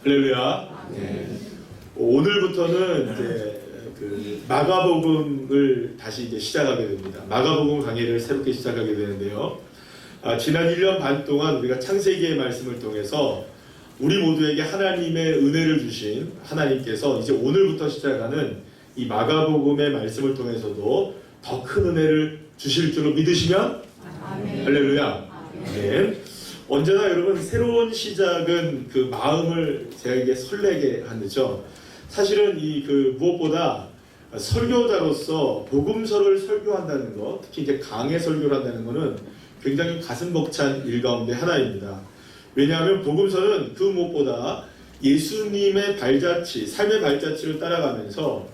할렐루야. 네. 오늘부터는 이제 그 마가복음을 다시 이제 시작하게 됩니다. 마가복음 강의를 새롭게 시작하게 되는데요. 지난 1년 반 동안 우리가 창세기의 말씀을 통해서 우리 모두에게 하나님의 은혜를 주신 하나님께서 이제 오늘부터 시작하는 이 마가복음의 말씀을 통해서도 더 큰 은혜를 주실 줄로 믿으시면 아멘. 할렐루야. 네. 언제나 여러분 새로운 시작은 그 마음을 저에게 설레게 하죠. 사실은 무엇보다 설교자로서 복음서를 설교한다는 것, 특히 이제 강해 설교를 한다는 것은 굉장히 가슴 벅찬 일 가운데 하나입니다. 왜냐하면 복음서는 그 무엇보다 예수님의 발자취, 삶의 발자취를 따라가면서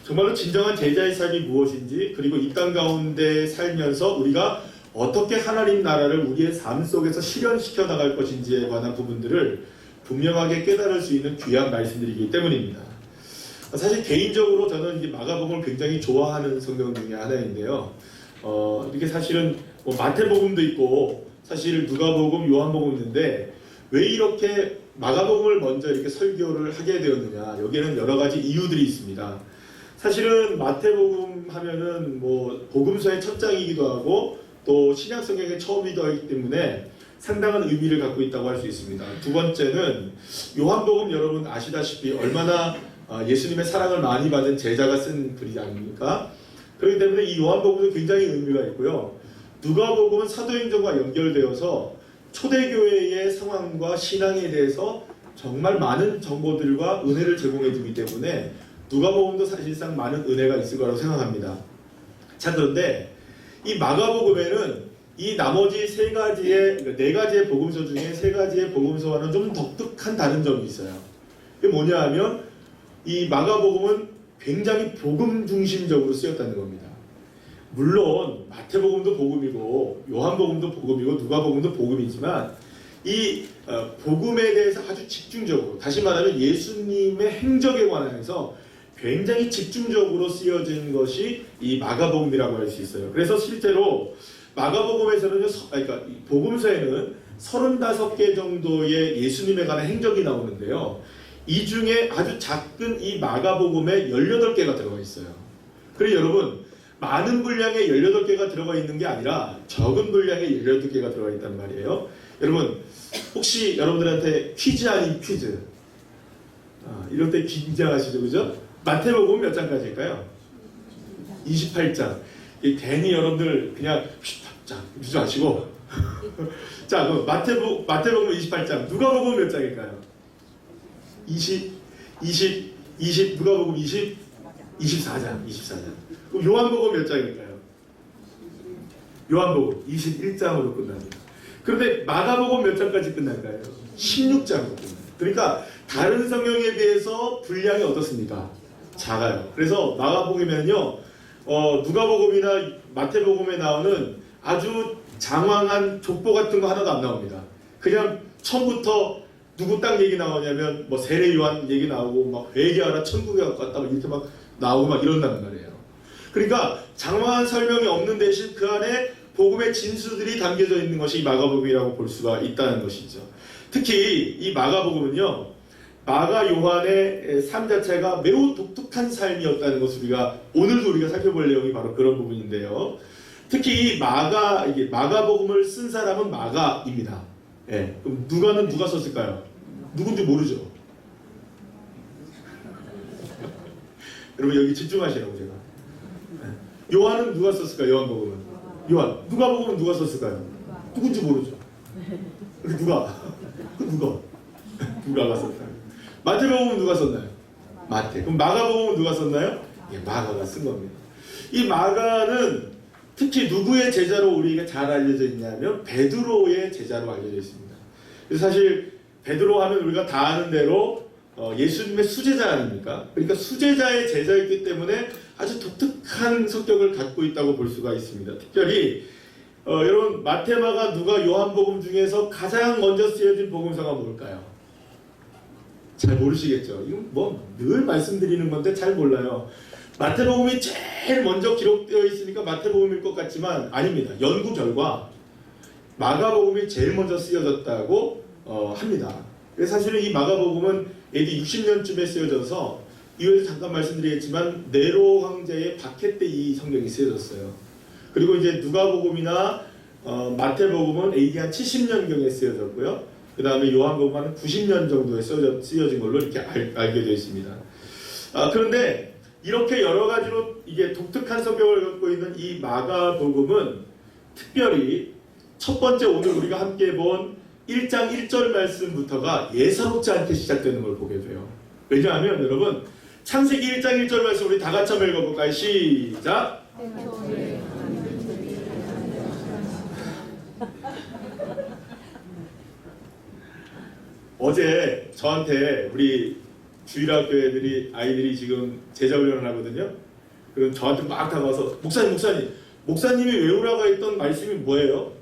정말로 진정한 제자의 삶이 무엇인지, 그리고 이 땅 가운데 살면서 우리가 어떻게 하나님 나라를 우리의 삶 속에서 실현시켜 나갈 것인지에 관한 부분들을 분명하게 깨달을 수 있는 귀한 말씀들이기 때문입니다. 사실 개인적으로 저는 이 마가복음을 굉장히 좋아하는 성경 중에 하나인데요. 이렇게 사실은 뭐 마태복음도 있고 사실 누가복음, 요한복음 있는데 왜 이렇게 마가복음을 먼저 이렇게 설교를 하게 되었느냐? 여기에는 여러 가지 이유들이 있습니다. 사실은 마태복음 하면은 뭐 복음서의 첫 장이기도 하고 또 신약 성경의 처음이기도 하기 때문에 상당한 의미를 갖고 있다고 할 수 있습니다. 두 번째는 요한복음 여러분 아시다시피 얼마나 예수님의 사랑을 많이 받은 제자가 쓴 글이 아닙니까? 그렇기 때문에 이 요한복음도 굉장히 의미가 있고요. 누가복음은 사도행전과 연결되어서 초대교회의 상황과 신앙에 대해서 정말 많은 정보들과 은혜를 제공해 주기 때문에 누가복음도 사실상 많은 은혜가 있을 거라고 생각합니다. 자, 그런데 이 마가복음에는 이 나머지 네 가지의 복음서 중에 세 가지의 복음서와는 좀 독특한 다른 점이 있어요. 그게 뭐냐 하면 이 마가복음은 굉장히 복음 중심적으로 쓰였다는 겁니다. 물론 마태복음도 복음이고 요한복음도 복음이고 누가복음도 복음이지만 이 복음에 대해서 아주 집중적으로, 다시 말하면 예수님의 행적에 관해서 굉장히 집중적으로 쓰여진 것이 이 마가복음이라고 할 수 있어요. 그래서 실제로 마가복음에서는, 그러니까 복음서에는 35개 정도의 예수님에 관한 행적이 나오는데요. 이 중에 아주 작은 이 마가복음에 18개가 들어가 있어요. 그리고 여러분, 많은 분량의 18개가 들어가 있는 게 아니라 적은 분량의 18개가 들어가 있단 말이에요. 여러분, 혹시 여러분들한테 퀴즈 아닌 퀴즈, 이럴 때 긴장하시죠, 그죠? 마태복음 몇 장까지일까요? 28장. 괜히 여러분들 그냥 자, 유주하시고 자, 그럼 마태복음 28장, 누가복음 몇 장일까요? 20, 누가복음 24장. 그럼 요한복음 몇 장일까요? 요한복음 21장으로 끝납니다. 그런데 마가복음 몇 장까지 끝날까요? 16장으로 끝나요. 그러니까 다른 성경에 비해서 분량이 어떻습니까? 작아요. 그래서 마가복음에는요, 누가복음이나 마태복음에 나오는 아주 장황한 족보 같은 거 하나도 안 나옵니다. 그냥 처음부터 누구 땅 얘기 나오냐면 뭐 세례 요한 얘기 나오고 막 회개하라 천국에 갔다 막 이렇게 막 나오고 막 이런단 말이에요. 그러니까 장황한 설명이 없는 대신 그 안에 복음의 진수들이 담겨져 있는 것이 마가복음이라고 볼 수가 있다는 것이죠. 특히 이 마가복음은요, 마가 요한의 삶 자체가 매우 독특한 삶이었다는 것을 오늘도 우리가 살펴볼 내용이 바로 그런 부분인데요. 특히 이 마가복음을 쓴 사람은 마가입니다. 예, 그럼 누가 썼을까요? 누군지 모르죠. 여러분 여기 집중하시라고 제가. 예. 요한은 누가 썼을까요? 요한복음은. 요한. 누가복음은 누가 썼을까요? 누군지 모르죠. 누가 썼을까요? 마태복음은 누가 썼나요? 마태. 그럼 마가복음은 누가 썼나요? 예, 마가가 쓴 겁니다. 이 마가는 특히 누구의 제자로 우리에게 잘 알려져 있냐면 베드로의 제자로 알려져 있습니다. 그래서 사실 베드로 하면 우리가 다 아는 대로 예수님의 수제자 아닙니까? 그러니까 수제자의 제자이기 때문에 아주 독특한 성격을 갖고 있다고 볼 수가 있습니다. 특별히 여러분 마태, 마가, 누가, 요한복음 중에서 가장 먼저 쓰여진 복음서가 뭘까요? 잘 모르시겠죠? 이건 뭐 늘 말씀드리는 건데 잘 몰라요. 마태복음이 제일 먼저 기록되어 있으니까 마태복음일 것 같지만 아닙니다. 연구 결과 마가복음이 제일 먼저 쓰여졌다고 합니다. 그래서 사실은 이 마가복음은 AD 60년쯤에 쓰여져서 이후에도 잠깐 말씀드리겠지만 네로 황제의 박해 때 이 성경이 쓰여졌어요. 그리고 이제 누가복음이나 마태복음은 AD 한 70년경에 쓰여졌고요. 그 다음에 요한복음은 한 90년 정도에 쓰여진 걸로 이렇게 알게 되어 있습니다. 그런데 이렇게 여러 가지로 이게 독특한 성경을 갖고 있는 이 마가복음은 특별히 첫 번째 오늘 우리가 함께 본 1장 1절 말씀부터가 예사롭지 않게 시작되는 걸 보게 돼요. 왜냐하면 여러분 창세기 1장 1절 말씀 우리 다 같이 한번 읽어볼까요? 시작! 어제 저한테 우리 주일학교 애들이 아이들이 지금 제자훈련을 하거든요. 그럼 저한테 막 다가와서 목사님이 외우라고 했던 말씀이 뭐예요?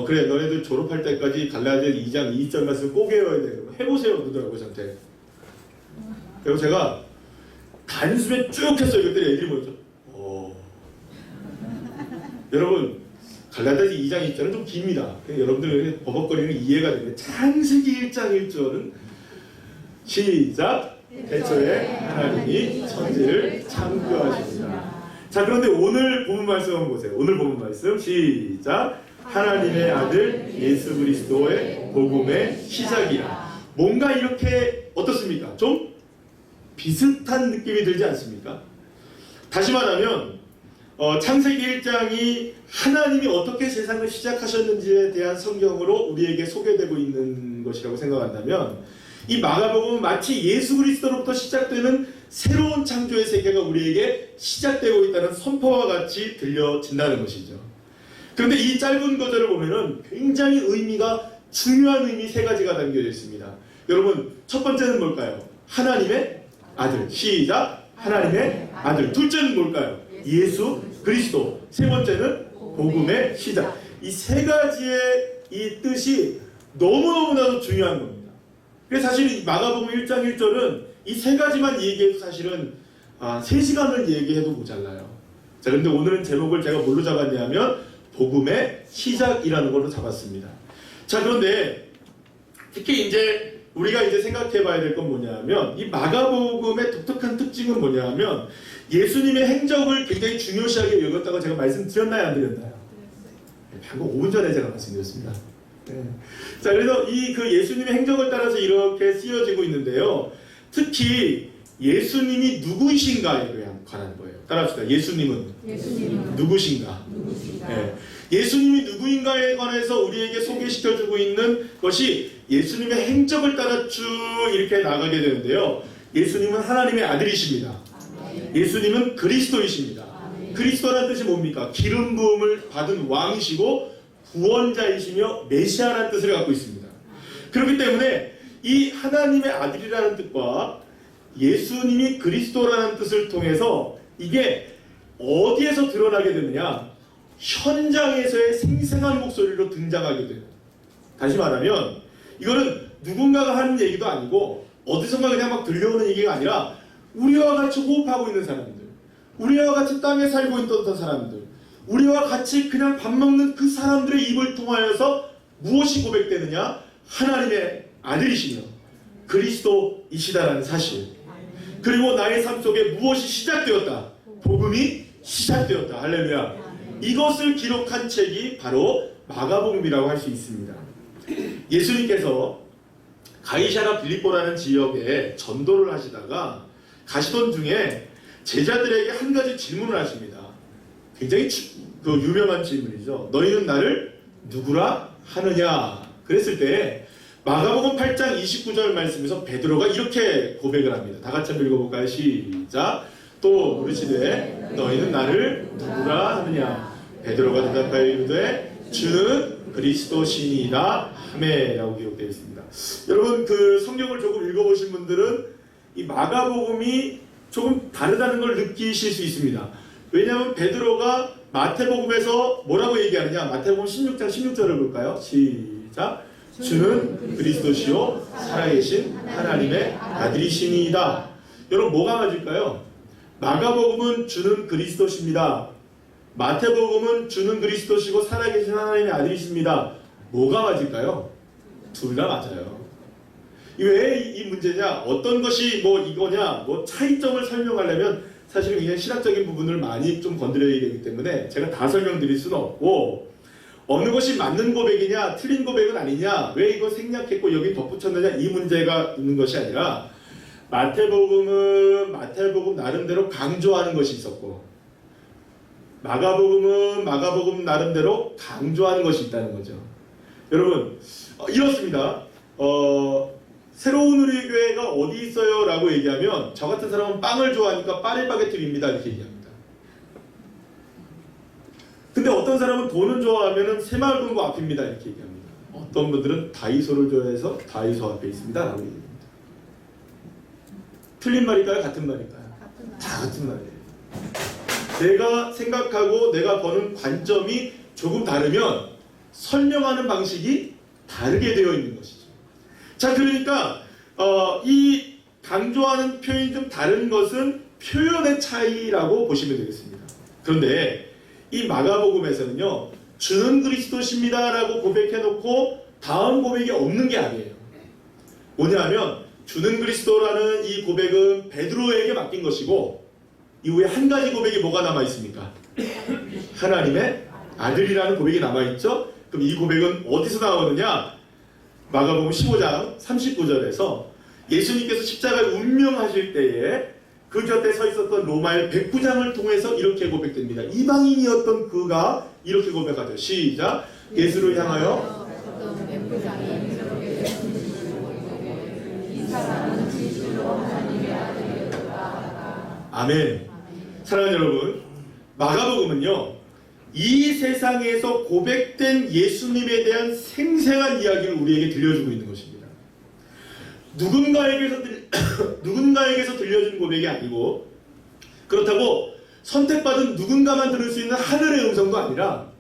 그래 너네들 졸업할 때까지 갈라디아 2장 2절 말씀 꼭 외워야 돼. 해보세요 그러더라고요 저한테. 그리고 제가 단숨에 쭉 했어요. 그때 애들이 뭐였죠? 여러분 갈라디아 2장 2절은 좀 깁니다. 여러분들 버벅거리는 이해가 되는데 창세기 1장 1절은 시작! 태초에 하나님이 천지를 창조하십니다. 자 그런데 오늘 본문 말씀 한번 보세요. 오늘 본문 말씀 시작! 하나님의 아들 예수 그리스도의 복음의 시작이라. 뭔가 이렇게 어떻습니까? 좀 비슷한 느낌이 들지 않습니까? 다시 말하면 창세기 1장이 하나님이 어떻게 세상을 시작하셨는지에 대한 성경으로 우리에게 소개되고 있는 것이라고 생각한다면 이 마가복음은 마치 예수 그리스도로부터 시작되는 새로운 창조의 세계가 우리에게 시작되고 있다는 선포와 같이 들려진다는 것이죠. 그런데 이 짧은 구절을 보면은 굉장히 의미가 중요한 의미 세 가지가 담겨져 있습니다. 여러분 첫 번째는 뭘까요? 하나님의 아들. 시작! 하나님의 아들. 둘째는 뭘까요? 예수 그리스도. 세 번째는 복음의 시작. 이 세 가지의 이 뜻이 너무너무나도 중요한 겁니다. 그래서 사실 마가복음 1장 1절은 이 세 가지만 얘기해도 사실은 3시간을 얘기해도 모자라요. 자, 근데 오늘은 제목을 제가 뭘로 잡았냐면 복음의 시작이라는 걸로 잡았습니다. 자, 그런데 특히 이제 우리가 이제 생각해 봐야 될 건 뭐냐면 이 마가복음의 독특한 특징은 뭐냐면 예수님의 행적을 굉장히 중요시하게 여겼다고 제가 말씀드렸나요? 안 드렸나요? 방금 5분 전에 제가 말씀드렸습니다. 네. 자, 그래서 이 그 예수님의 행적을 따라서 이렇게 쓰여지고 있는데요. 특히 예수님이 누구이신가에 관한 거예요. 따라합시다. 예수님은 누구신가? 네. 예수님이 누구인가에 관해서 우리에게 소개시켜주고 있는 것이 예수님의 행적을 따라 쭉 이렇게 나가게 되는데요. 예수님은 하나님의 아들이십니다. 예수님은 그리스도이십니다. 그리스도라는 뜻이 뭡니까? 기름 부음을 받은 왕이시고 구원자이시며 메시아라는 뜻을 갖고 있습니다. 그렇기 때문에 이 하나님의 아들이라는 뜻과 예수님이 그리스도라는 뜻을 통해서 이게 어디에서 드러나게 되느냐? 현장에서의 생생한 목소리로 등장하게 돼요. 다시 말하면 이거는 누군가가 하는 얘기도 아니고 어디선가 그냥 막 들려오는 얘기가 아니라 우리와 같이 호흡하고 있는 사람들, 우리와 같이 땅에 살고 있던 사람들, 우리와 같이 그냥 밥 먹는 그 사람들의 입을 통하여서 무엇이 고백되느냐? 하나님의 아들이시며 그리스도이시다라는 사실. 그리고 나의 삶 속에 무엇이 시작되었다? 복음이 시작되었다. 할렐루야. 이것을 기록한 책이 바로 마가복음이라고 할 수 있습니다. 예수님께서 가이사랴 빌립보라는 지역에 전도를 하시다가 가시던 중에 제자들에게 한 가지 질문을 하십니다. 굉장히 유명한 질문이죠. 너희는 나를 누구라 하느냐? 그랬을 때 마가복음 8장 29절 말씀에서 베드로가 이렇게 고백을 합니다. 다 같이 한번 읽어볼까요? 시작! 또 물으시되 너희는 나를 누구라 하느냐? 베드로가 대답하여 이르되 주는 그리스도시니이다 하매 라고 기록되어 있습니다. 여러분 그 성경을 조금 읽어보신 분들은 이 마가복음이 조금 다르다는 걸 느끼실 수 있습니다. 왜냐하면 베드로가 마태복음에서 뭐라고 얘기하느냐? 마태복음 16장 16절을 볼까요? 시작! 주는 그리스도시요 살아계신 하나님의 아들이시니이다. 여러분 뭐가 맞을까요? 마가복음은 주는 그리스도십니다. 마태복음은 주는 그리스도시고 살아계신 하나님의 아들이십니다. 뭐가 맞을까요? 둘 다 맞아요. 왜 이 문제냐, 어떤 것이 뭐 이거냐, 뭐 차이점을 설명하려면 사실은 그냥 신학적인 부분을 많이 좀 건드려야 되기 때문에 제가 다 설명드릴 수는 없고, 어느 것이 맞는 고백이냐 틀린 고백은 아니냐, 왜 이거 생략했고 여기 덧붙였느냐, 이 문제가 있는 것이 아니라 마태복음은 마태복음 나름대로 강조하는 것이 있었고, 마가복음은 마가복음 나름대로 강조하는 것이 있다는 거죠. 여러분 이렇습니다. 새로운 우리 교회가 어디 있어요? 라고 얘기하면 저 같은 사람은 빵을 좋아하니까 파리바게트입니다 이렇게 얘기합니다. 근데 어떤 사람은 돈을 좋아하면 새마을금고 앞입니다 이렇게 얘기합니다. 어떤 분들은 다이소를 좋아해서 다이소 앞에 있습니다 라고 얘기합니다. 틀린 말일까요? 같은 말일까요? 다 같은 말이에요. 내가 생각하고 내가 보는 관점이 조금 다르면 설명하는 방식이 다르게 되어 있는 것이죠. 자, 그러니까 이 강조하는 표현이 좀 다른 것은 표현의 차이라고 보시면 되겠습니다. 그런데 이 마가복음에서는요, 주는 그리스도십니다 라고 고백해놓고 다음 고백이 없는 게 아니에요. 뭐냐면 주는 그리스도라는 이 고백은 베드로에게 맡긴 것이고, 이후에 한 가지 고백이 뭐가 남아있습니까? 하나님의 아들이라는 고백이 남아있죠. 그럼 이 고백은 어디서 나오느냐? 마가복음 15장 39절에서 예수님께서 십자가를 운명하실 때에 그 곁에 서 있었던 로마의 백부장을 통해서 이렇게 고백됩니다. 이방인이었던 그가 이렇게 고백하죠. 시작. 예수를 향하여 아멘. 사랑하는 여러분, 마가복음은요, 이 세상에서 고백된 예수님에 대한 생생한 이야기를 우리에게 들려주고 있는 것입니다. 누군가에게서 들려준 고백이 아니고, 그렇다고 선택받은 누군가만 들을 수 있는 하늘의 음성도 아니라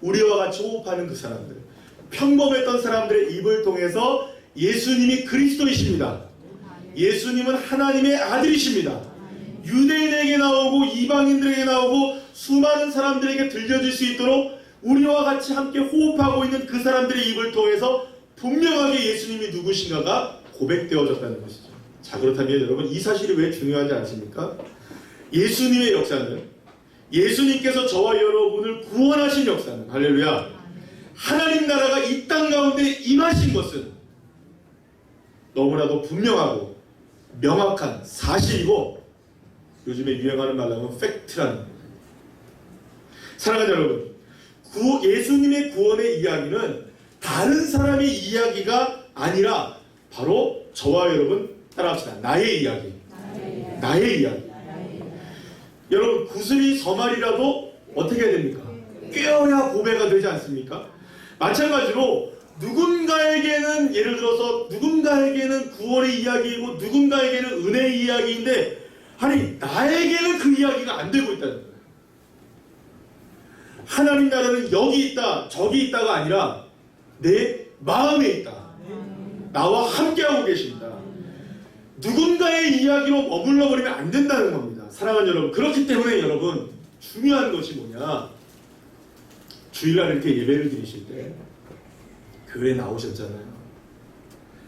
우리와 같이 호흡하는 그 사람들, 평범했던 사람들의 입을 통해서 예수님이 그리스도이십니다. 예수님은 하나님의 아들이십니다. 유대인에게 나오고 이방인들에게 나오고 수많은 사람들에게 들려질 수 있도록 우리와 같이 함께 호흡하고 있는 그 사람들의 입을 통해서 분명하게 예수님이 누구신가가 고백되어졌다는 것이죠. 자, 그렇다면 여러분, 이 사실이 왜 중요하지 않습니까? 예수님의 역사는, 예수님께서 저와 여러분을 구원하신 역사는, 할렐루야, 하나님 나라가 이 땅 가운데 임하신 것은 너무나도 분명하고 명확한 사실이고, 요즘에 유행하는 말로 하면 팩트라는 겁니다. 사랑하는 여러분, 예수님의 구원의 이야기는 다른 사람의 이야기가 아니라 바로 저와 여러분, 따라합시다. 나의 이야기. 나의 이야기. 여러분, 구슬이 서말이라도 어떻게 해야 됩니까? 꿰어야 고배가 되지 않습니까? 마찬가지로 누군가에게는, 예를 들어서 누군가에게는 구원의 이야기이고 누군가에게는 은혜의 이야기인데, 아니 나에게는 그 이야기가 안 되고 있다는 거예요. 하나님 나라는 여기 있다 저기 있다가 아니라 내 마음에 있다. 나와 함께하고 계십니다. 누군가의 이야기로 머물러 버리면 안 된다는 겁니다. 사랑하는 여러분, 그렇기 때문에 여러분, 중요한 것이 뭐냐, 주일날 이렇게 예배를 드리실 때 교회에 나오셨잖아요.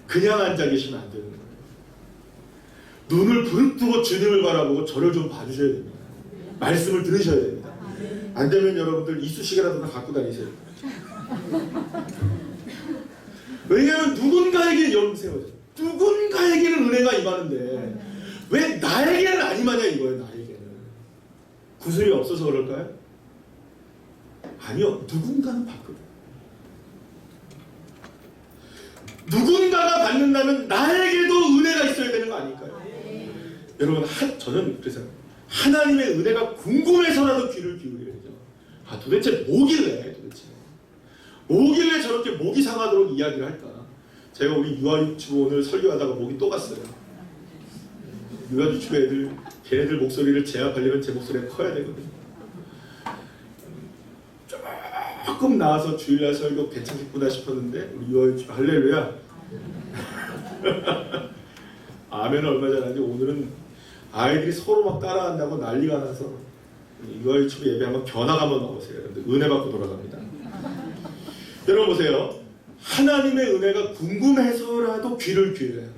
그냥 앉아 계시면 안 되는 거예요. 눈을 부릅뜨고 주님을 바라보고 저를 좀 봐주셔야 됩니다. 말씀을 들으셔야 됩니다. 안 되면 여러분들 이쑤시개라도 다 갖고 다니세요. 왜냐하면 누군가에게 여러분 세워져. 누군가에게는 은혜가 임하는데 왜 나에게는 안 임하냐 이거예요. 나에게는. 구슬이 없어서 그럴까요? 아니요. 누군가는 받거든. 누군가가 받는다면 나에게도 은혜가 있어야 되는 거 아닐까요? 여러분, 저는 그래서 하나님의 은혜가 궁금해서라도 귀를 기울여야죠. 아, 도대체 뭐길래 저렇게 목이 상하도록 이야기를 할까? 제가 우리 유아유치부 오늘 설교하다가 목이 또 갔어요. 유아유치부 애들, 걔네들 목소리를 제압하려면 제 목소리가 커야 되거든요. 조금 나와서 주일날 설교 괜찮겠구나 싶었는데 우리 유아유치부 할렐루야. 아멘은 얼마 전에 오늘은 아이들이 서로 막 따라한다고 난리가 나서 유아유치부 예배 한번 견학 한번 나오세요. 은혜 받고 돌아갑니다. 여러분 보세요. 하나님의 은혜가 궁금해서라도 귀를 기울여야 하는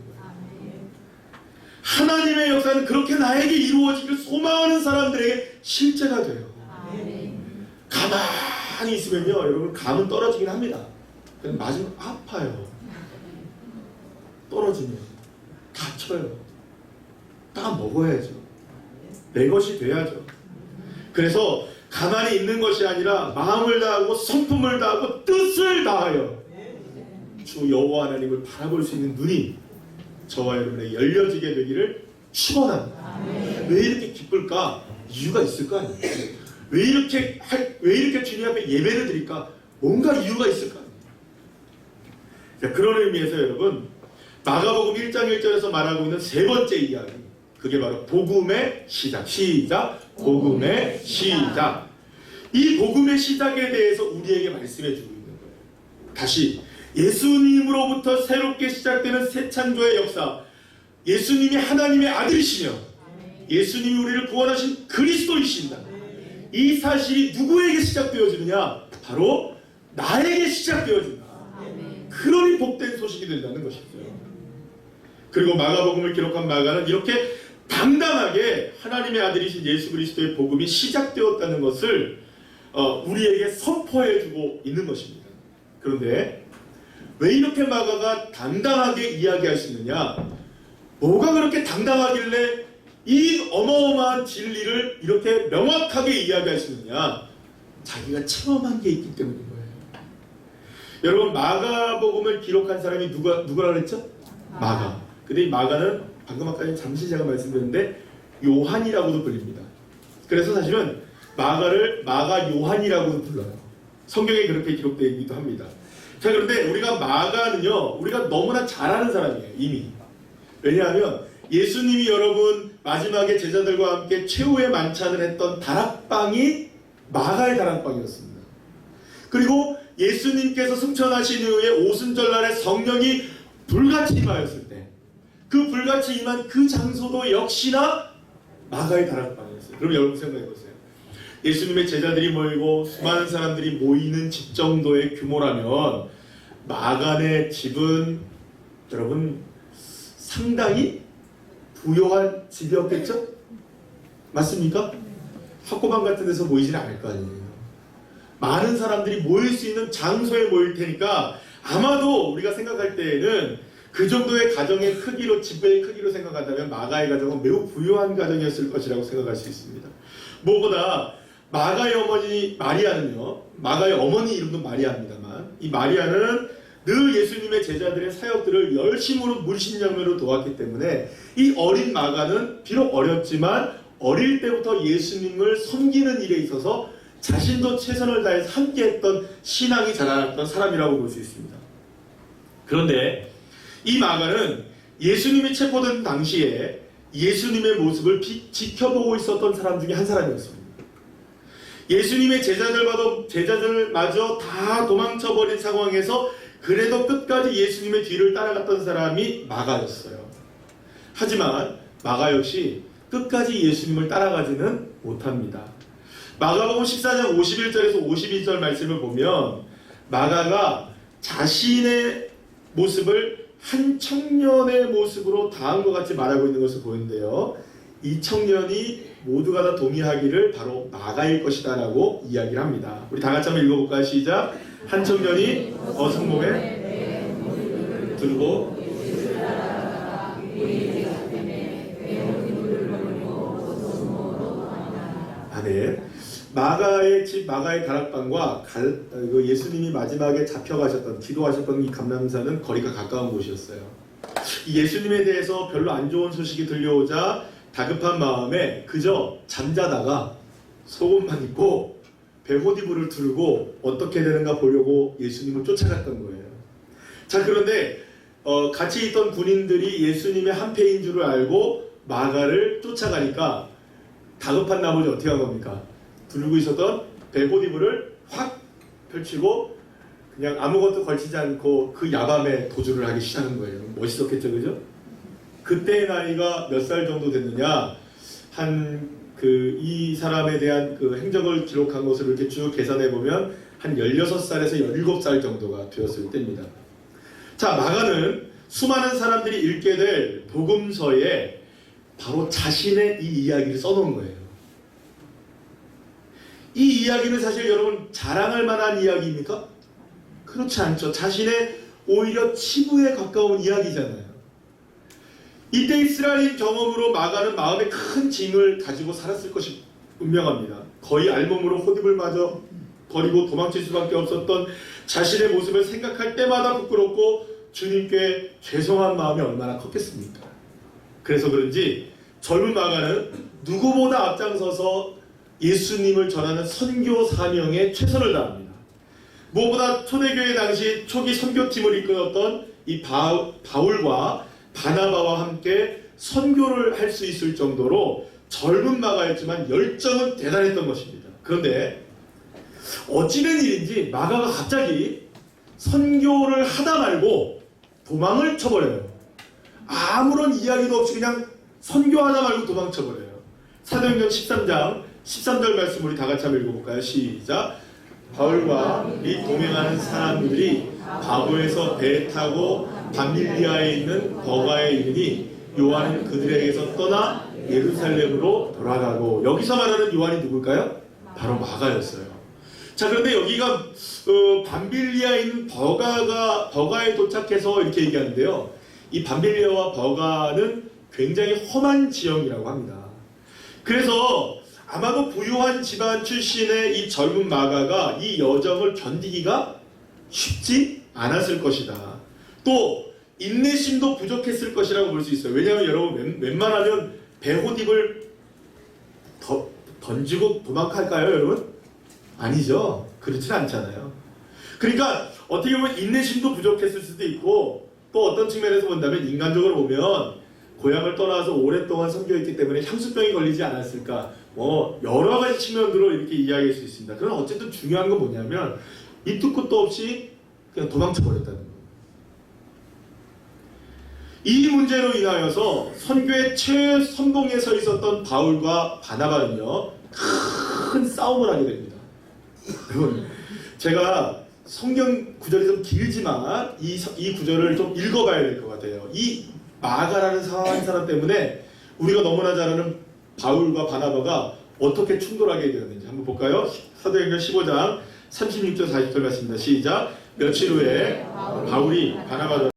거예요. 하나님의 역사는 그렇게 나에게 이루어지기를 소망하는 사람들에게 실제가 돼요. 가만히 있으면요, 여러분, 감은 떨어지긴 합니다. 그냥 맞으면 아파요. 떨어지면 다쳐요. 다 먹어야죠. 내 것이 돼야죠. 그래서 가만히 있는 것이 아니라 마음을 다하고 성품을 다하고 뜻을 다하여 주 여호와 하나님을 바라볼 수 있는 눈이 저와 여러분에게 열려지게 되기를 축원합니다. 왜 이렇게 기쁠까? 이유가 있을 거 아니에요. 왜 이렇게 주님 앞에 예배를 드릴까? 뭔가 이유가 있을 거 아니에요. 그런 의미에서 여러분, 마가복음 1장 1절에서 말하고 있는 세 번째 이야기, 그게 바로 복음의 시작. 시작. 복음의 시작. 이 복음의 시작에 대해서 우리에게 말씀해 주고 있는 거예요. 다시 예수님으로부터 새롭게 시작되는 새 창조의 역사, 예수님이 하나님의 아들이시며 예수님이 우리를 구원하신 그리스도이신다. 이 사실이 누구에게 시작되어지느냐? 바로 나에게 시작되어진다. 그러니 복된 소식이 된다는 것이죠. 그리고 마가복음을 기록한 마가는 이렇게 당당하게 하나님의 아들이신 예수 그리스도의 복음이 시작되었다는 것을 우리에게 선포해주고 있는 것입니다. 그런데 왜 이렇게 마가가 당당하게 이야기할 수 있느냐? 뭐가 그렇게 당당하길래 이 어마어마한 진리를 이렇게 명확하게 이야기할 수 있느냐? 자기가 체험한 게 있기 때문인 거예요. 여러분, 마가복음을 기록한 사람이 누구라 그랬죠? 마가. 근데 이 마가는 방금 아까 잠시 제가 말씀드렸는데 요한이라고도 불립니다. 그래서 사실은 마가를 마가 요한이라고도 불러요. 성경에 그렇게 기록되어 있기도 합니다. 자, 그런데 우리가 마가는요, 우리가 너무나 잘 아는 사람이에요, 이미. 왜냐하면 예수님이 여러분 마지막에 제자들과 함께 최후의 만찬을 했던 다락방이 마가의 다락방이었습니다. 그리고 예수님께서 승천하신 이후에 오순절날에 성령이 불같이 임하였을 때 그 불같이 임한 그 장소도 역시나 마가의 다락방이었어요. 그럼 여러분 생각해보세요. 예수님의 제자들이 모이고 수많은 사람들이 모이는 집 정도의 규모라면 마가네 집은 여러분 상당히 부요한 집이었겠죠? 맞습니까? 학고방 같은 데서 모이지는 않을 거 아니에요. 많은 사람들이 모일 수 있는 장소에 모일 테니까 아마도 우리가 생각할 때에는 그 정도의 가정의 크기로, 집의 크기로 생각한다면 마가의 가정은 매우 부유한 가정이었을 것이라고 생각할 수 있습니다. 무엇보다 마가의 어머니 마리아는요, 마가의 어머니 이름도 마리아입니다만 이 마리아는 늘 예수님의 제자들의 사역들을 열심으로 물신장면으로 도왔기 때문에 이 어린 마가는 비록 어렸지만 어릴 때부터 예수님을 섬기는 일에 있어서 자신도 최선을 다해서 함께했던 신앙이 자라났던 사람이라고 볼 수 있습니다. 그런데 이 마가는 예수님이 체포된 당시에 예수님의 모습을 지켜보고 있었던 사람 중에 한 사람이었습니다. 예수님의 제자들마저 다 도망쳐버린 상황에서 그래도 끝까지 예수님의 뒤를 따라갔던 사람이 마가였어요. 하지만 마가 역시 끝까지 예수님을 따라가지는 못합니다. 마가복음 14장 51절에서 52절 말씀을 보면 마가가 자신의 모습을 한 청년의 모습으로 다한 것 같이 말하고 있는 것을 보이는데요. 이 청년이 모두가 다 동의하기를 바로 마가일 것이다 라고 이야기를 합니다. 우리 다 같이 한번 읽어볼까요? 시작! 한 청년이 어승몸에 들고 아멘. 마가의 집, 마가의 다락방과 예수님이 마지막에 잡혀가셨던, 기도하셨던 이 감람산은 거리가 가까운 곳이었어요. 이 예수님에 대해서 별로 안 좋은 소식이 들려오자 다급한 마음에 그저 잠자다가 속옷만 입고 베호디부를 두르고 어떻게 되는가 보려고 예수님을 쫓아갔던 거예요. 자, 그런데 같이 있던 군인들이 예수님의 한패인 줄을 알고 마가를 쫓아가니까 다급한 나머지 어떻게 한 겁니까? 두르고 있었던 베호디부를 확 펼치고 그냥 아무것도 걸치지 않고 그 야밤에 도주를 하기 시작한 거예요. 멋있었겠죠, 그죠? 그때의 나이가 몇 살 정도 됐느냐? 이 사람에 대한 그 행적을 기록한 것을 이렇게 쭉 계산해 보면 한 한 16살에서 17살 정도가 되었을 때입니다. 자, 마가는 수많은 사람들이 읽게 될 복음서에 바로 자신의 이 이야기를 써놓은 거예요. 이 이야기는 사실 여러분 자랑할 만한 이야기입니까? 그렇지 않죠. 자신의 오히려 치부에 가까운 이야기잖아요. 이때 이스라엘 경험으로 마가는 마음에 큰 짐을 가지고 살았을 것이 분명합니다. 거의 알몸으로 호흡을 마저 버리고 도망칠 수밖에 없었던 자신의 모습을 생각할 때마다 부끄럽고 주님께 죄송한 마음이 얼마나 컸겠습니까? 그래서 그런지 젊은 마가는 누구보다 앞장서서 예수님을 전하는 선교 사명에 최선을 다합니다. 무엇보다 초대교회 당시 초기 선교팀을 이끌었던 이 바울과 바나바와 함께 선교를 할 수 있을 정도로 젊은 마가였지만 열정은 대단했던 것입니다. 그런데 어찌된 일인지 마가가 갑자기 선교를 하다 말고 도망을 쳐버려요. 아무런 이야기도 없이 그냥 선교하다 말고 도망쳐버려요. 사도행전 13장 13절 말씀 우리 다 같이 한번 읽어볼까요? 시작. 바울과 이 동행하는 사람들이 바보에서 배에 타고 밤밀리아에 있는 버가에 이르니 요한은 그들에게서 떠나 예루살렘으로 돌아가고, 여기서 말하는 요한이 누굴까요? 바로 마가였어요. 자, 그런데 여기가 밤빌리아에 있는 버가에 도착해서 이렇게 얘기하는데요. 이 밤빌리아와 버가는 굉장히 험한 지형이라고 합니다. 그래서 아마도 부유한 집안 출신의 이 젊은 마가가 이 여정을 견디기가 쉽지 않았을 것이다. 또 인내심도 부족했을 것이라고 볼 수 있어요. 왜냐하면 여러분 웬만하면 배호딥을 던지고 도망갈까요, 여러분? 아니죠. 그렇진 않잖아요. 그러니까 어떻게 보면 인내심도 부족했을 수도 있고, 또 어떤 측면에서 본다면 인간적으로 보면 고향을 떠나서 오랫동안 섬겨있기 때문에 향수병이 걸리지 않았을까, 여러 가지 측면으로 이렇게 이야기할 수 있습니다. 그러나 어쨌든 중요한 건 뭐냐면 밑도 끝도 없이 그냥 도망쳐버렸다는 거예요. 이 문제로 인하여서 선교의 최선봉에 서 있었던 바울과 바나바는요, 큰 싸움을 하게 됩니다. 여러분, 제가 성경 구절이 좀 길지만 이 구절을 좀 읽어봐야 될 것 같아요. 이 마가라는 상한 사람 때문에 우리가 너무나 잘 아는 바울과 바나바가 어떻게 충돌하게 되었는지 한번 볼까요? 사도행전 15장 36절 40절 말씀입니다. 시작. 며칠 후에 바울이 바나바를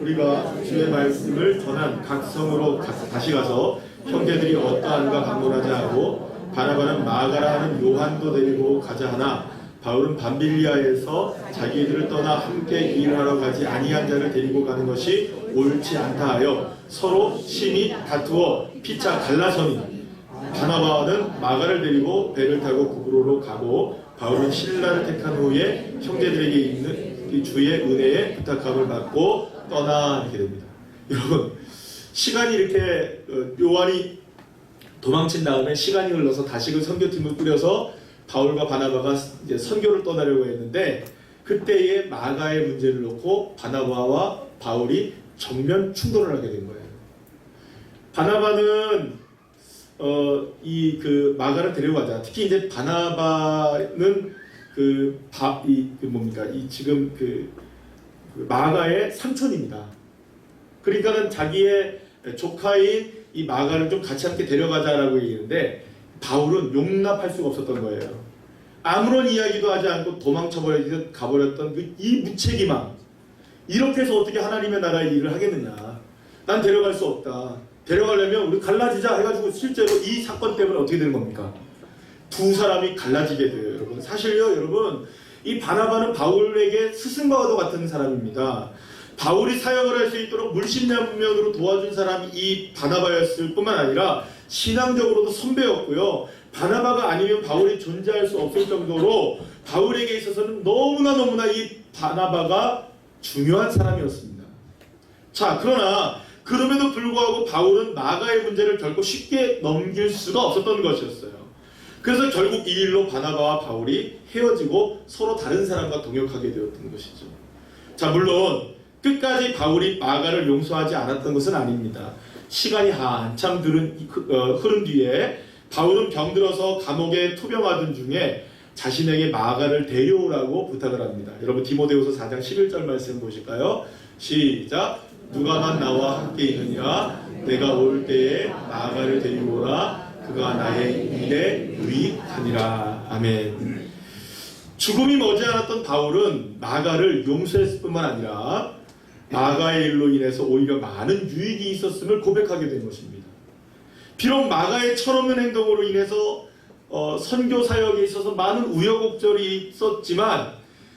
우리가 주의 말씀을 전한 각 성으로 다시 가서 형제들이 어떠한가 방문하자 하고, 바나바는 마가라 하는 요한도 데리고 가자 하나 바울은 밤빌리아에서 자기들을 떠나 함께 일하러 가지 아니한 자를 데리고 가는 것이 옳지 않다 하여 서로 심히 다투어 피차 갈라서니, 바나바는 마가를 데리고 배를 타고 구브로로 가고 바울은 신라를 택한 후에 형제들에게 있는 이 주의 은혜에 부탁함을 받고 떠나, 이렇게 됩니다. 여러분, 시간이 이렇게 요한이 도망친 다음에 시간이 흘러서 다시금 선교팀을 꾸려서 바울과 바나바가 이제 선교를 떠나려고 했는데, 그때의 마가의 문제를 놓고 바나바와 바울이 정면 충돌을 하게 된 거예요. 바나바는 마가를 데려가자. 특히 이제 바나바는 지금 마가의 삼촌입니다. 그러니까는 자기의 조카인 이 마가를 좀 같이 함께 데려가자라고 얘기했는데, 바울은 용납할 수가 없었던 거예요. 아무런 이야기도 하지 않고 도망쳐버리듯 가버렸던 이 무책임함. 이렇게 해서 어떻게 하나님의 나라의 일을 하겠느냐. 난 데려갈 수 없다. 데려가려면 우리 갈라지자 해가지고 실제로 이 사건 때문에 어떻게 되는 겁니까? 두 사람이 갈라지게 돼요, 여러분. 사실요, 여러분, 이 바나바는 바울에게 스승과도 같은 사람입니다. 바울이 사역을 할 수 있도록 물심양면으로 도와준 사람이 이 바나바였을 뿐만 아니라 신앙적으로도 선배였고요. 바나바가 아니면 바울이 존재할 수 없을 정도로 바울에게 있어서는 너무나 이 바나바가 중요한 사람이었습니다. 자, 그러나 그럼에도 불구하고 바울은 마가의 문제를 결코 쉽게 넘길 수가 없었던 것이었어요. 그래서 결국 이 일로 바나바와 바울이 헤어지고 서로 다른 사람과 동역하게 되었던 것이죠. 자, 물론 끝까지 바울이 마가를 용서하지 않았던 것은 아닙니다. 시간이 한참 흐른 뒤에 바울은 병들어서 감옥에 투병하던 중에 자신에게 마가를 데려오라고 부탁을 합니다. 여러분 디모데후서 4장 11절 말씀 보실까요? 시작. 누가만 나와 함께 있느냐 내가 올 때에 마가를 데리고라 그가 나의 일에 유익하니라. 아멘. 죽음이 머지않았던 바울은 마가를 용서했을 뿐만 아니라 마가의 일로 인해서 오히려 많은 유익이 있었음을 고백하게 된 것입니다. 비록 마가의 철없는 행동으로 인해서 선교 사역에 있어서 많은 우여곡절이 있었지만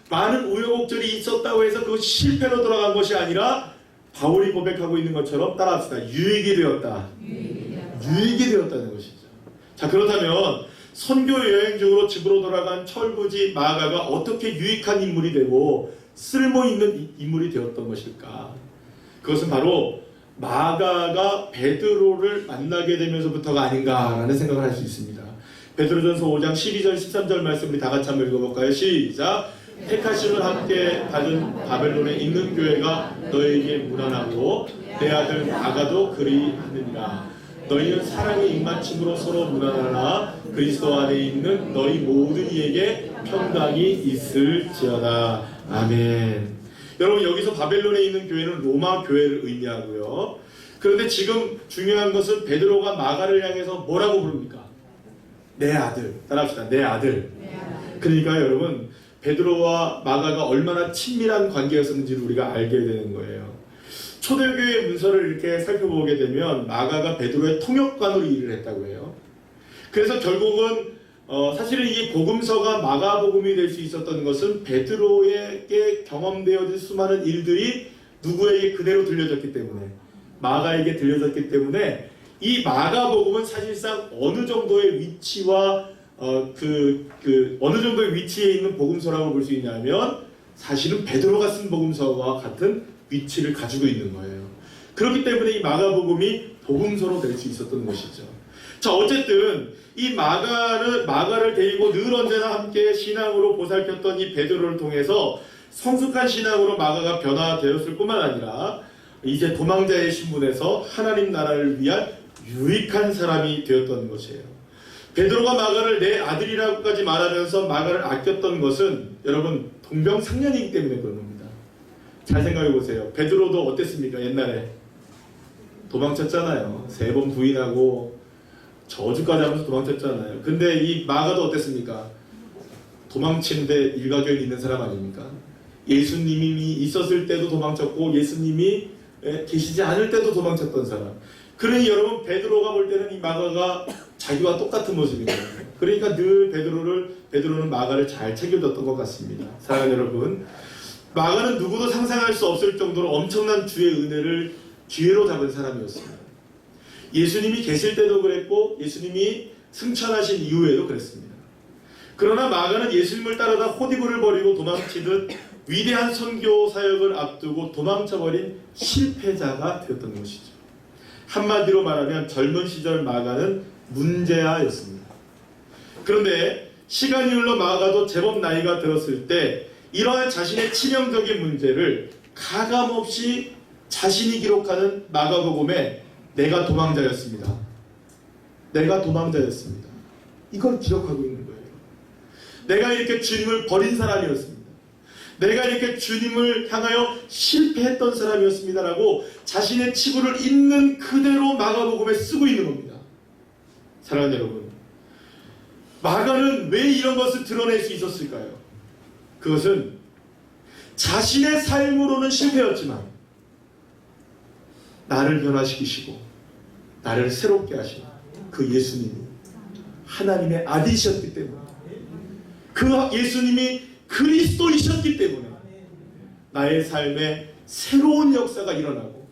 많은 우여곡절이 있었다고 해서 그것이 실패로 돌아간 것이 아니라 바울이 고백하고 있는 것처럼 따라합시다. 유익이 되었다. 유익이 되었다는 것이죠. 자, 그렇다면 선교 여행 중으로 집으로 돌아간 철부지 마가가 어떻게 유익한 인물이 되고 쓸모있는 인물이 되었던 것일까? 그것은 바로 마가가 베드로를 만나게 되면서부터가 아닌가라는 생각을 할 수 있습니다. 베드로전서 5장 12절 13절 말씀 우리 다 같이 한번 읽어볼까요? 시작. 택하심을 함께 받은 바벨론에 있는 교회가 너에게 무난하고 내 아들 마가도 그리하느니라. 너희는 사랑의 입맞춤으로 서로 무난하나 그리스도 안에 있는 너희 모든 이에게 평강이 있을지어다. 아멘. 여러분 여기서 바벨론에 있는 교회는 로마 교회를 의미하고요. 그런데 지금 중요한 것은 베드로가 마가를 향해서 뭐라고 부릅니까? 내 아들. 따라합시다. 내 아들. 그러니까 여러분 베드로와 마가가 얼마나 친밀한 관계였었는지를 우리가 알게 되는 거예요. 초대교회 문서를 이렇게 살펴보게 되면 마가가 베드로의 통역관으로 일을 했다고 해요. 그래서 결국은 사실은 이 복음서가 마가복음이 될 수 있었던 것은 베드로에게 경험되어진 수많은 일들이 누구에게 그대로 들려졌기 때문에 마가에게 들려졌기 때문에 이 마가복음은 사실상 어느 정도의 위치와 어느 정도의 위치에 있는 복음서라고 볼 수 있냐면 사실은 베드로가 쓴 복음서와 같은 위치를 가지고 있는 거예요. 그렇기 때문에 이 마가복음이 복음서로 될 수 있었던 것이죠. 자, 어쨌든 이 마가를 데리고 늘 언제나 함께 신앙으로 보살폈던 이 베드로를 통해서 성숙한 신앙으로 마가가 변화되었을 뿐만 아니라 이제 도망자의 신분에서 하나님 나라를 위한 유익한 사람이 되었던 것이에요. 베드로가 마가를 내 아들이라고까지 말하면서 마가를 아꼈던 것은 여러분 동병상련이기 때문에 그런 겁니다. 잘 생각해 보세요. 베드로도 어땠습니까? 옛날에 도망쳤잖아요. 3번 부인하고 저주까지 하면서 도망쳤잖아요. 근데 이 마가도 어땠습니까? 도망치는데 일가견이 있는 사람 아닙니까? 예수님이 있었을 때도 도망쳤고 예수님이 계시지 않을 때도 도망쳤던 사람. 그러니 여러분 베드로가 볼 때는 이 마가가 자기와 똑같은 모습이거든요. 그러니까 늘 베드로는 마가를 잘 챙겨줬던 것 같습니다. 사랑하는 여러분, 마가는 누구도 상상할 수 없을 정도로 엄청난 주의 은혜를 기회로 잡은 사람이었습니다. 예수님이 계실 때도 그랬고 예수님이 승천하신 이후에도 그랬습니다. 그러나 마가는 예수님을 따르다 호디부를 버리고 도망치듯 위대한 선교 사역을 앞두고 도망쳐버린 실패자가 되었던 것이죠. 한마디로 말하면 젊은 시절 마가는 문제아였습니다. 그런데 시간이 흘러 마가도 제법 나이가 들었을 때 이러한 자신의 치명적인 문제를 가감없이 자신이 기록하는 마가복음에 내가 도망자였습니다. 내가 도망자였습니다. 이걸 기록하고 있는 거예요. 내가 이렇게 주님을 버린 사람이었습니다. 내가 이렇게 주님을 향하여 실패했던 사람이었습니다라고 자신의 치부를 있는 그대로 마가복음에 쓰고 있는 겁니다. 사랑하는 여러분, 마가는 왜 이런 것을 드러낼 수 있었을까요? 그것은 자신의 삶으로는 실패였지만 나를 변화시키시고 나를 새롭게 하신 그 예수님이 하나님의 아들이셨기 때문에, 그 예수님이 그리스도이셨기 때문에 나의 삶에 새로운 역사가 일어나고,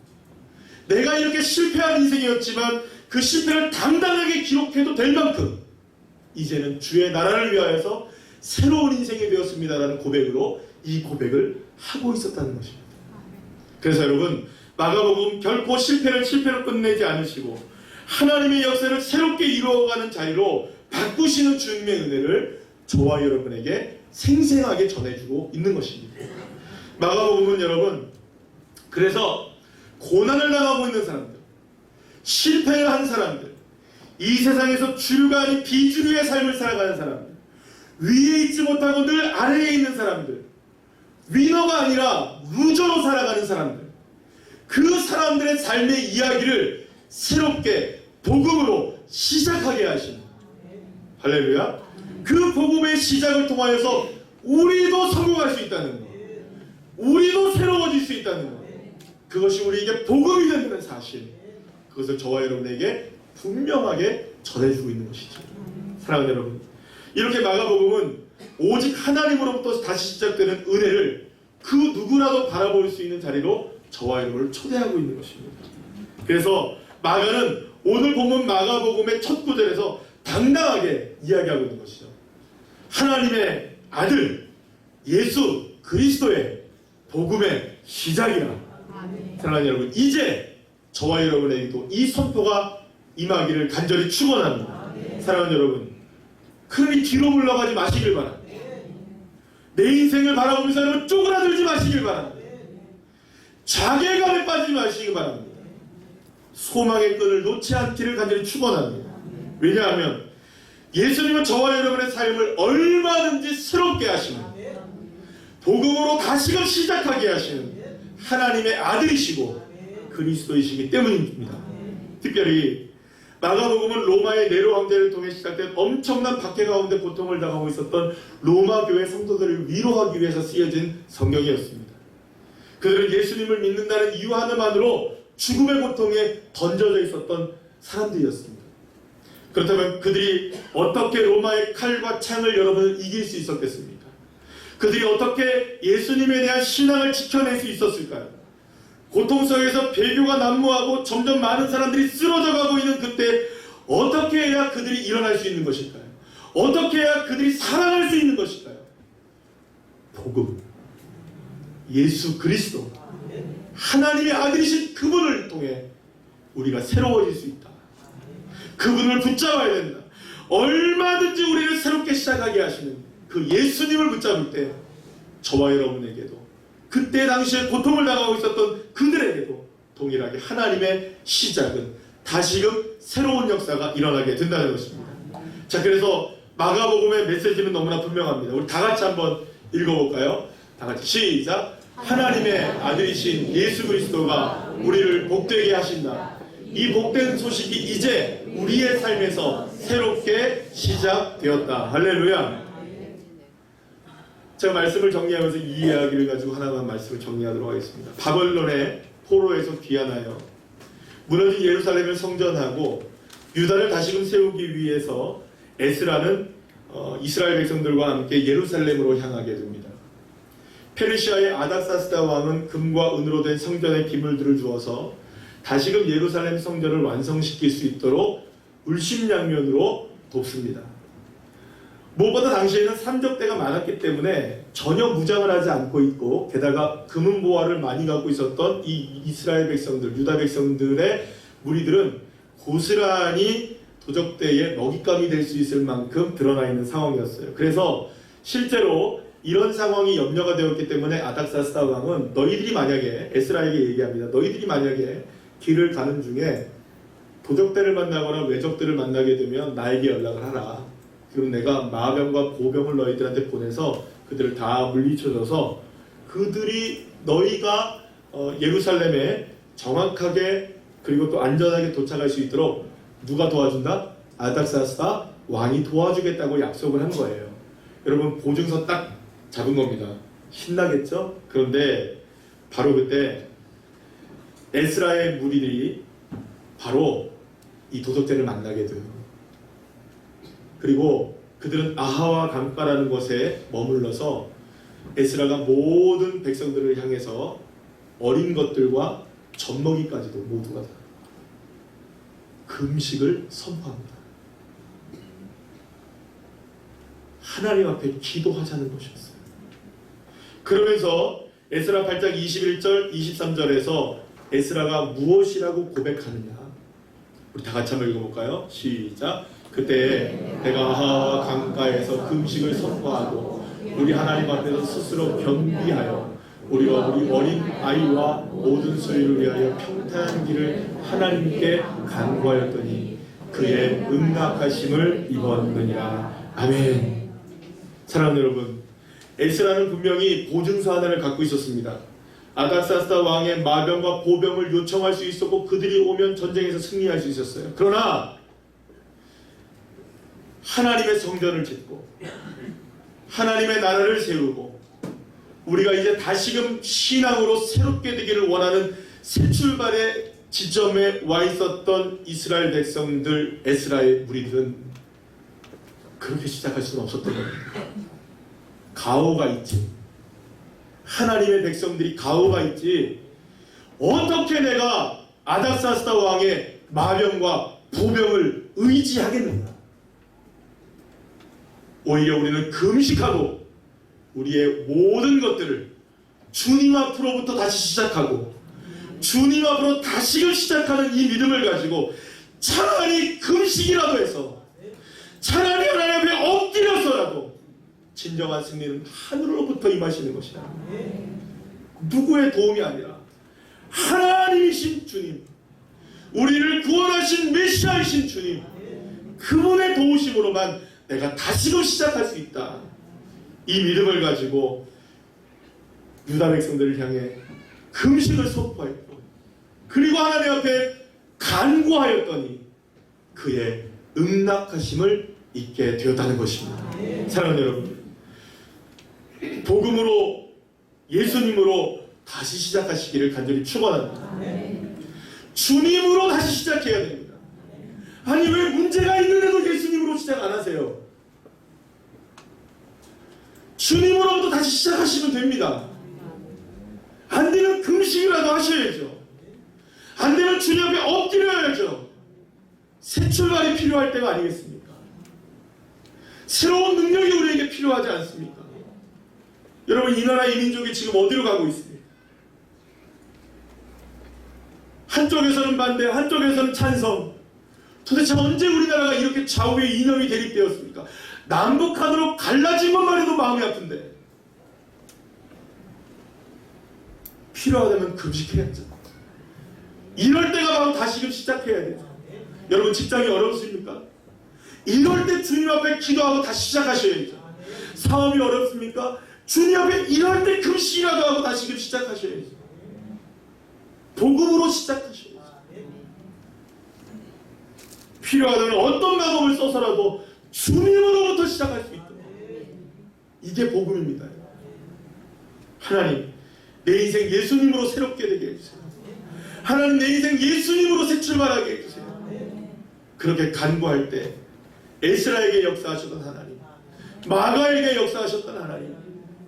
내가 이렇게 실패한 인생이었지만 그 실패를 당당하게 기록해도 될 만큼 이제는 주의 나라를 위하여서 새로운 인생이 되었습니다라는 고백으로 이 고백을 하고 있었다는 것입니다. 그래서 여러분, 마가복음 결코 실패를 끝내지 않으시고 하나님의 역사를 새롭게 이루어가는 자리로 바꾸시는 주님의 은혜를 저와 여러분에게 생생하게 전해주고 있는 것입니다. 마가복음은 여러분, 그래서 고난을 당하고 있는 사람들, 실패를 한 사람들, 이 세상에서 주류가 아닌 비주류의 삶을 살아가는 사람들, 위에 있지 못하고 늘 아래에 있는 사람들, 위너가 아니라 루저로 살아가는 사람들, 그 사람들의 삶의 이야기를 새롭게 복음으로 시작하게 하시는, 할렐루야. 그 복음의 시작을 통하여서 우리도 성공할 수 있다는 것, 우리도 새로워질 수 있다는 것, 그것이 우리에게 복음이 된다는 사실, 그것을 저와 여러분에게 분명하게 전해주고 있는 것이죠. 사랑하는 여러분, 이렇게 마가복음은 오직 하나님으로부터 다시 시작되는 은혜를 그 누구라도 바라볼 수 있는 자리로 저와 여러분을 초대하고 있는 것입니다. 그래서 마가는 오늘 본문 마가복음의 첫 구절에서 당당하게 이야기하고 있는 것이죠. 하나님의 아들 예수 그리스도의 복음의 시작이라. 사랑하는 여러분, 이제 저와 여러분에게도 이 선포가 임하기를 간절히 축원합니다. 사랑하는 여러분, 그러니 뒤로 물러가지 마시길 바랍니다. 내 인생을 바라보면서 여러분 쪼그라들지 마시길 바랍니다. 자괴감에 빠지지 마시길 바랍니다. 소망의 끈을 놓지 않기를 간절히 축원합니다. 왜냐하면 예수님은 저와 여러분의 삶을 얼마든지 새롭게 하시는, 복음으로 다시금 시작하게 하시는 하나님의 아들이시고 그리스도이시기 때문입니다. 특별히 마가복음은 로마의 네로 황제를 통해 시작된 엄청난 박해 가운데 고통을 당하고 있었던 로마 교회 성도들을 위로하기 위해서 쓰여진 성경이었습니다. 그들은 예수님을 믿는다는 이유 하나만으로 죽음의 고통에 던져져 있었던 사람들이었습니다. 그렇다면 그들이 어떻게 로마의 칼과 창을 여러분을 이길 수 있었겠습니까? 그들이 어떻게 예수님에 대한 신앙을 지켜낼 수 있었을까요? 고통 속에서 배교가 난무하고 점점 많은 사람들이 쓰러져가고 있는 그때 어떻게 해야 그들이 일어날 수 있는 것일까요? 어떻게 해야 그들이 살아날 수 있는 것일까요? 복음, 예수 그리스도, 하나님의 아들이신 그분을 통해 우리가 새로워질 수 있다. 그분을 붙잡아야 된다. 얼마든지 우리를 새롭게 시작하게 하시는 그 예수님을 붙잡을 때 저와 여러분에게도, 그때 당시에 고통을 당하고 있었던 그들에게도 동일하게 하나님의 시작은 다시금 새로운 역사가 일어나게 된다는 것입니다. 자, 그래서 마가복음의 메시지는 너무나 분명합니다. 우리 다 같이 한번 읽어볼까요? 다 같이 시작. 하나님의 아들이신 예수 그리스도가 우리를 복되게 하신다. 이 복된 소식이 이제 우리의 삶에서 새롭게 시작되었다. 할렐루야. 제가 말씀을 정리하면서 이 이야기를 가지고 하나만 말씀을 정리하도록 하겠습니다. 바벨론의 포로에서 귀환하여 무너진 예루살렘을 성전하고 유다를 다시금 세우기 위해서 에스라는 이스라엘 백성들과 함께 예루살렘으로 향하게 됩니다. 페르시아의 아닥사스다 왕은 금과 은으로 된 성전의 기물들을 주어서 다시금 예루살렘 성전을 완성시킬 수 있도록 물심양면으로 돕습니다. 무엇보다 당시에는 산적대가 많았기 때문에 전혀 무장을 하지 않고 있고, 게다가 금은보화를 많이 갖고 있었던 이 이스라엘 백성들, 유다 백성들의 무리들은 고스란히 도적대의 먹잇감이 될 수 있을 만큼 드러나 있는 상황이었어요. 그래서 실제로 이런 상황이 염려가 되었기 때문에 아닥사스다 왕은 너희들이 만약에, 에스라에게 얘기합니다. 너희들이 만약에 길을 가는 중에 도적대를 만나거나 외적들을 만나게 되면 나에게 연락을 하라. 그럼 내가 마병과 보병을 너희들한테 보내서 그들을 다 물리쳐줘서 그들이 너희가 예루살렘에 정확하게 그리고 또 안전하게 도착할 수 있도록 누가 도와준다? 아닥사스다 왕이 도와주겠다고 약속을 한 거예요. 여러분, 보증서 딱 잡은 겁니다. 신나겠죠? 그런데 바로 그때 에스라의 무리들이 바로 이 도적대를 만나게 돼요. 그리고 그들은 아하와 강가라는 곳에 머물러서 에스라가 모든 백성들을 향해서 어린 것들과 젖먹이까지도 모두가 다 금식을 선포합니다. 하나님 앞에 기도하자는 것이었어요. 그러면서 에스라 8장 21절 23절에서 에스라가 무엇이라고 고백하느냐, 우리 다 같이 한번 읽어볼까요? 시작. 그때 내가 아하와 강가에서 금식을 선포하고 우리 하나님 앞에서 스스로 겸비하여 우리와 우리 어린 아이와 모든 소유를 위하여 평탄한 길을 하나님께 간구하였더니 그의 응답하심을 입었느니라. 아멘. 사랑하는 여러분, 에스라는 분명히 보증서 하나를 갖고 있었습니다. 아닥사스다 왕의 마병과 보병을 요청할 수 있었고 그들이 오면 전쟁에서 승리할 수 있었어요. 그러나 하나님의 성전을 짓고 하나님의 나라를 세우고 우리가 이제 다시금 신앙으로 새롭게 되기를 원하는 새 출발의 지점에 와 있었던 이스라엘 백성들, 에스라의 무리들은 그렇게 시작할 수는 없었던 겁니다. 가오가 있지. 하나님의 백성들이 가오가 있지. 어떻게 내가 아닥사스다 왕의 마병과 보병을 의지하겠느냐. 오히려 우리는 금식하고 우리의 모든 것들을 주님 앞으로부터 다시 시작하고 주님 앞으로 다시금 시작하는 이 믿음을 가지고 차라리 금식이라도 해서 차라리 하나님 앞에 엎드려서라도 진정한 승리는 하늘로부터 임하시는 것이다. 누구의 도움이 아니라 하나님이신 주님, 우리를 구원하신 메시아이신 주님, 그분의 도우심으로만 내가 다시금 시작할 수 있다. 이 믿음을 가지고 유다 백성들을 향해 금식을 선포했고 그리고 하나님 앞에 간구하였더니 그의 응낙하심을 잊게 되었다는 것입니다. 사랑하는 여러분, 복음으로 예수님으로 다시 시작하시기를 간절히 축원합니다. 주님으로 다시 시작해야 됩니다. 아니 왜 문제가 있는데도 예수님으로 시작 안 하세요? 주님으로부터 다시 시작하시면 됩니다. 안 되면 금식이라도 하셔야죠. 안 되면 주님 앞에 엎드려야죠. 새 출발이 필요할 때가 아니겠습니까? 새로운 능력이 우리에게 필요하지 않습니까? 여러분, 이 나라 이 민족이 지금 어디로 가고 있습니까? 한쪽에서는 반대, 한쪽에서는 찬성. 도대체 언제 우리나라가 이렇게 좌우에 이념이 대립되었습니까? 남북한으로 갈라진 것만 해도 마음이 아픈데 필요하다면 금식해야죠. 이럴 때가 바로 다시금 시작해야 되죠. 여러분, 직장이 어렵습니까? 이럴 때 주님 앞에 기도하고 다시 시작하셔야죠. 사업이 어렵습니까? 주님 앞에 이럴 때 금식이라도 하고 다시금 시작하셔야죠. 복음으로 시작하셔야죠. 필요하다면 어떤 방법을 써서라도 주님으로부터 시작할 수 있도록. 이게 복음입니다. 하나님, 내 인생 예수님으로 새롭게 되게 해주세요. 하나님, 내 인생 예수님으로 새 출발하게 해주세요. 그렇게 간구할 때 에스라에게 역사하셨던 하나님, 마가에게 역사하셨던 하나님,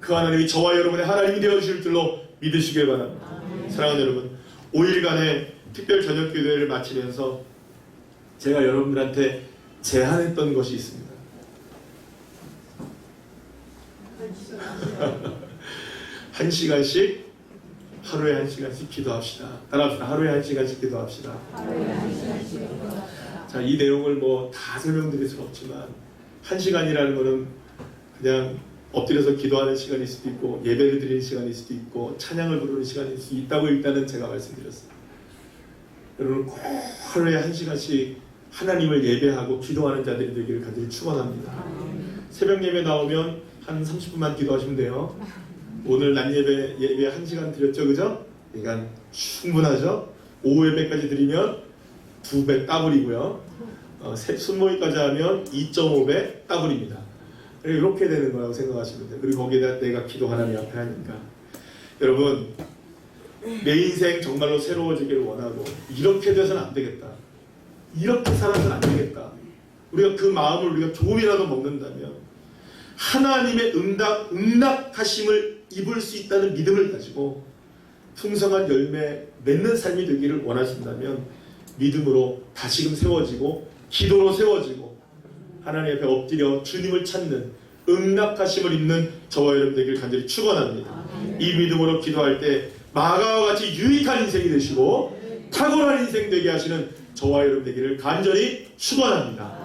그 하나님이 저와 여러분의 하나님이 되어주실 줄로 믿으시길 바랍니다. 사랑하는 여러분, 5일간의 특별 저녁 기도회를 마치면서 제가 여러분들한테 제안했던 것이 있습니다. 한 시간씩, 하루에 한 시간씩 기도합시다. 따라합시다. 하루에 한 시간씩 기도합시다. 자, 이 내용을 뭐 다 설명드릴 수는 없지만 한 시간이라는 것은 그냥 엎드려서 기도하는 시간일 수도 있고 예배를 드리는 시간일 수도 있고 찬양을 부르는 시간일 수 있다고 일단은 제가 말씀드렸습니다. 여러분, 꼭 하루에 한 시간씩 하나님을 예배하고 기도하는 자들이 되기를 간절히 축원합니다. 새벽 예배 나오면 한 30분만 기도하시면 돼요. 오늘 낮 예배 1시간 드렸죠, 그죠? 그러니까 충분하죠. 오후 예배까지 드리면 2배 따블이고요. 순모이까지 하면 2.5배 따블입니다. 이렇게 되는 거라고 생각하시면 돼요. 그리고 거기에다 내가 기도 하나님 앞에 하니까. 여러분, 내 인생 정말로 새로워지기를 원하고 이렇게 돼서는 안 되겠다. 이렇게 살아서는 안 되겠다. 우리가 그 마음을 우리가 조금이라도 먹는다면 하나님의 응답하심을 입을 수 있다는 믿음을 가지고 풍성한 열매 맺는 삶이 되기를 원하신다면 믿음으로 다시금 세워지고 기도로 세워지고 하나님 앞에 엎드려 주님을 찾는 응답하심을 입는 저와 여러분 되기를 간절히 축원합니다. 이 믿음으로 기도할 때 마가와 같이 유익한 인생이 되시고 탁월한 인생 되게 하시는 저와 여러분 되기를 간절히 축원합니다.